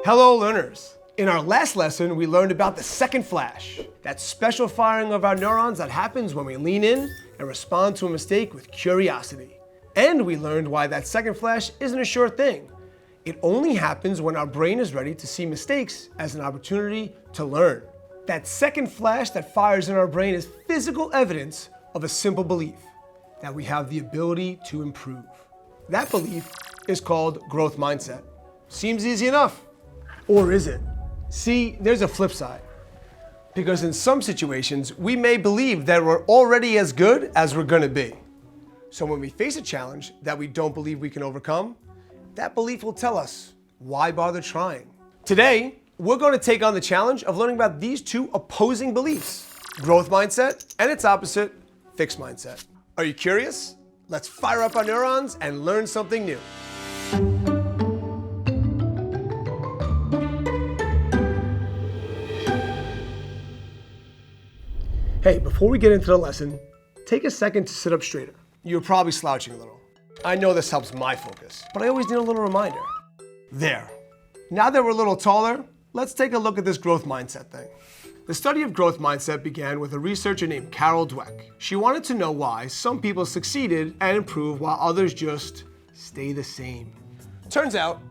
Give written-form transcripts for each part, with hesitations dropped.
Hello learners! In our last lesson, we learned about the second flash, that special firing of our neurons that happens when we lean in and respond to a mistake with curiosity. And we learned why that second flash isn't a sure thing. It only happens when our brain is ready to see mistakes as an opportunity to learn. That second flash that fires in our brain is physical evidence of a simple belief, that we have the ability to improve. That belief is called growth mindset. Seems easy enough. Or is it? See, there's a flip side. Because in some situations, we may believe that we're already as good as we're gonna be. So when we face a challenge that we don't believe we can overcome, that belief will tell us, why bother trying? Today, we're going to take on the challenge of learning about these two opposing beliefs, growth mindset and its opposite, fixed mindset. Are you curious? Let's fire up our neurons and learn something new. Hey, before we get into the lesson, take a second to sit up straighter. You're probably slouching a little. I know this helps my focus, but I always need a little reminder. There. Now that we're a little taller, let's take a look at this growth mindset thing. The study of growth mindset began with a researcher named Carol Dweck. She wanted to know why some people succeeded and improved while others just stay the same. Turns out,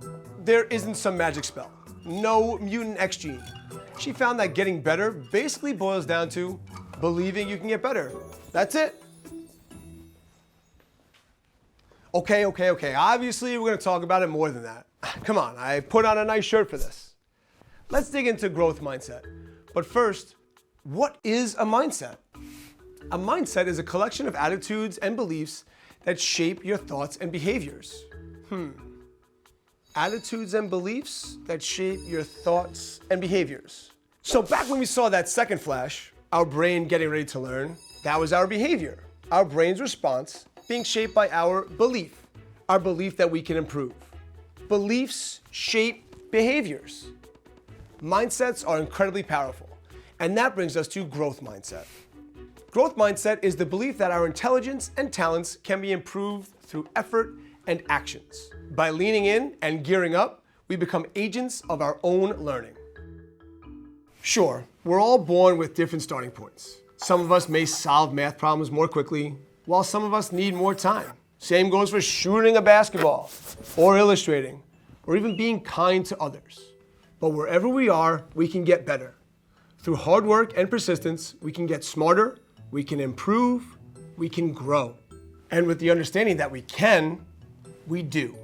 there isn't some magic spell. No mutant X gene. She found that getting better basically boils down to believing you can get better. That's it. Okay. Obviously, we're going to talk about it more than that. Come on, I put on a nice shirt for this. Let's dig into growth mindset. But first, what is a mindset? A mindset is a collection of attitudes and beliefs that shape your thoughts and behaviors. Attitudes and beliefs that shape your thoughts and behaviors. So back when we saw that second flash, our brain getting ready to learn, that was our behavior. Our brain's response being shaped by our belief that we can improve. Beliefs shape behaviors. Mindsets are incredibly powerful, and that brings us to growth mindset. Growth mindset is the belief that our intelligence and talents can be improved through effort and actions. By leaning in and gearing up, we become agents of our own learning. Sure, we're all born with different starting points. Some of us may solve math problems more quickly, while some of us need more time. Same goes for shooting a basketball, or illustrating, or even being kind to others. But wherever we are, we can get better. Through hard work and persistence, we can get smarter, we can improve, we can grow. And with the understanding that we can, we do.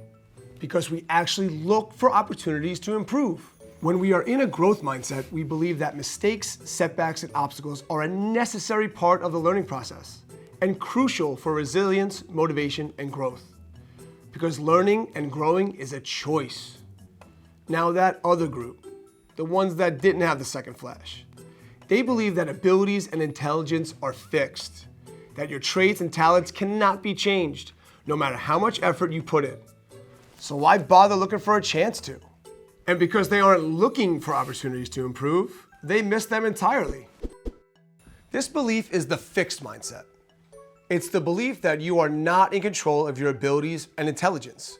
Because we actually look for opportunities to improve. When we are in a growth mindset, we believe that mistakes, setbacks, and obstacles are a necessary part of the learning process and crucial for resilience, motivation, and growth. Because learning and growing is a choice. Now that other group, the ones that didn't have the second flash, they believe that abilities and intelligence are fixed, that your traits and talents cannot be changed, no matter how much effort you put in. So why bother looking for a chance to? And because they aren't looking for opportunities to improve, they miss them entirely. This belief is the fixed mindset. It's the belief that you are not in control of your abilities and intelligence.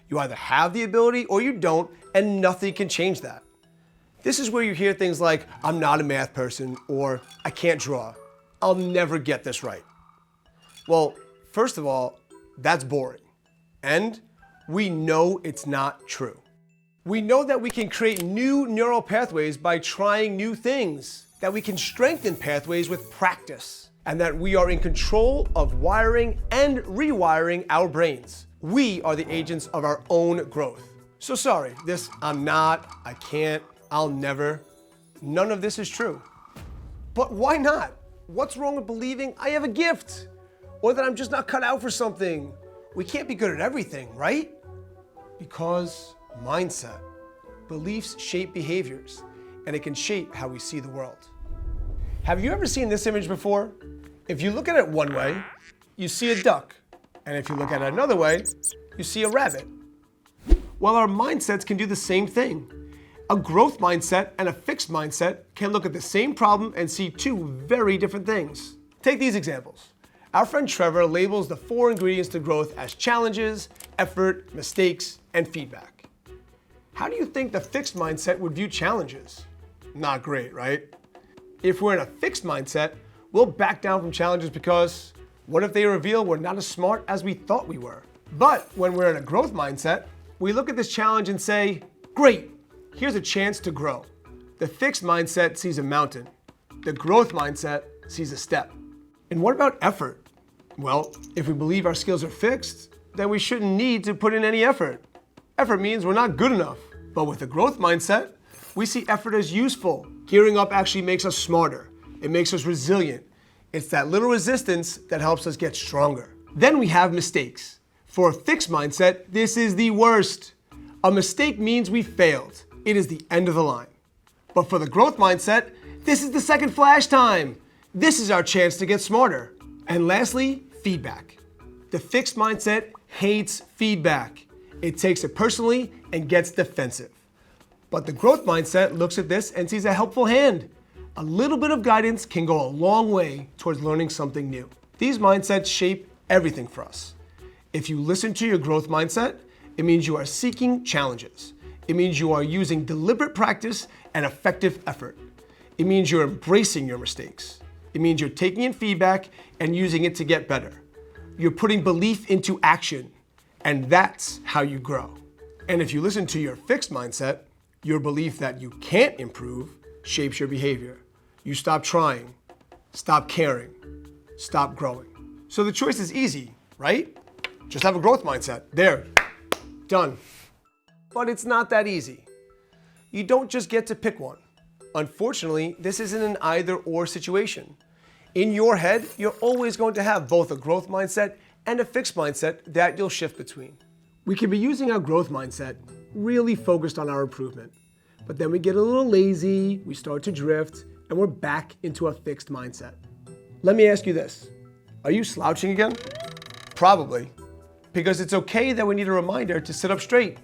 You either have the ability or you don't, and nothing can change that. This is where you hear things like, I'm not a math person, or I can't draw. I'll never get this right. Well, first of all, that's boring. And we know it's not true. We know that we can create new neural pathways by trying new things, that we can strengthen pathways with practice, and that we are in control of wiring and rewiring our brains. We are the agents of our own growth. So sorry, this I'm not, I can't, I'll never, none of this is true. But why not? What's wrong with believing I have a gift? Or that I'm just not cut out for something? We can't be good at everything, right? Because mindset. Beliefs shape behaviors, and it can shape how we see the world. Have you ever seen this image before? If you look at it one way, you see a duck. And if you look at it another way, you see a rabbit. Well, our mindsets can do the same thing. A growth mindset and a fixed mindset can look at the same problem and see two very different things. Take these examples. Our friend Trevor labels the 4 ingredients to growth as challenges, effort, mistakes, and feedback. How do you think the fixed mindset would view challenges? Not great, right? If we're in a fixed mindset, we'll back down from challenges because what if they reveal we're not as smart as we thought we were? But when we're in a growth mindset, we look at this challenge and say, great, here's a chance to grow. The fixed mindset sees a mountain. The growth mindset sees a step. And what about effort? Well, if we believe our skills are fixed, then we shouldn't need to put in any effort. Effort means we're not good enough. But with a growth mindset, we see effort as useful. Gearing up actually makes us smarter. It makes us resilient. It's that little resistance that helps us get stronger. Then we have mistakes. For a fixed mindset, this is the worst. A mistake means we failed. It is the end of the line. But for the growth mindset, this is the second flash time. This is our chance to get smarter. And lastly, feedback. The fixed mindset hates feedback. It takes it personally and gets defensive. But the growth mindset looks at this and sees a helpful hand. A little bit of guidance can go a long way towards learning something new. These mindsets shape everything for us. If you listen to your growth mindset, it means you are seeking challenges. It means you are using deliberate practice and effective effort. It means you're embracing your mistakes. It means you're taking in feedback and using it to get better. You're putting belief into action, and that's how you grow. And if you listen to your fixed mindset, your belief that you can't improve shapes your behavior. You stop trying, stop caring, stop growing. So the choice is easy, right? Just have a growth mindset. There, done. But it's not that easy. You don't just get to pick one. Unfortunately, this isn't an either-or situation. In your head, you're always going to have both a growth mindset and a fixed mindset that you'll shift between. We can be using our growth mindset really focused on our improvement, but then we get a little lazy, we start to drift, and we're back into a fixed mindset. Let me ask you this. Are you slouching again? Probably. Because it's okay that we need a reminder to sit up straight.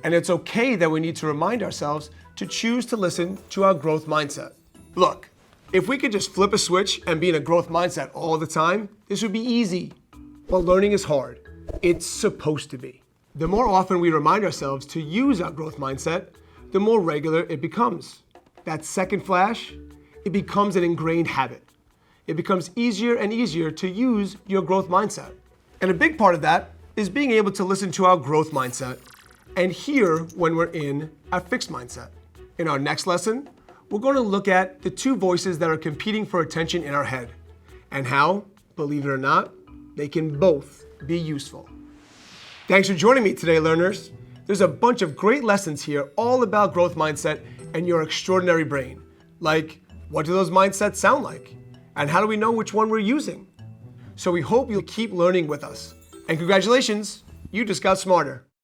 And it's okay that we need to remind ourselves to choose to listen to our growth mindset. Look, if we could just flip a switch and be in a growth mindset all the time, this would be easy. But learning is hard. It's supposed to be. The more often we remind ourselves to use our growth mindset, the more regular it becomes. That second flash, it becomes an ingrained habit. It becomes easier and easier to use your growth mindset. And a big part of that is being able to listen to our growth mindset and hear when we're in a fixed mindset. In our next lesson, we're going to look at the two voices that are competing for attention in our head and how, believe it or not, they can both be useful. Thanks for joining me today, learners. There's a bunch of great lessons here all about growth mindset and your extraordinary brain. Like, what do those mindsets sound like? And how do we know which one we're using? So we hope you'll keep learning with us. And congratulations, you just got smarter.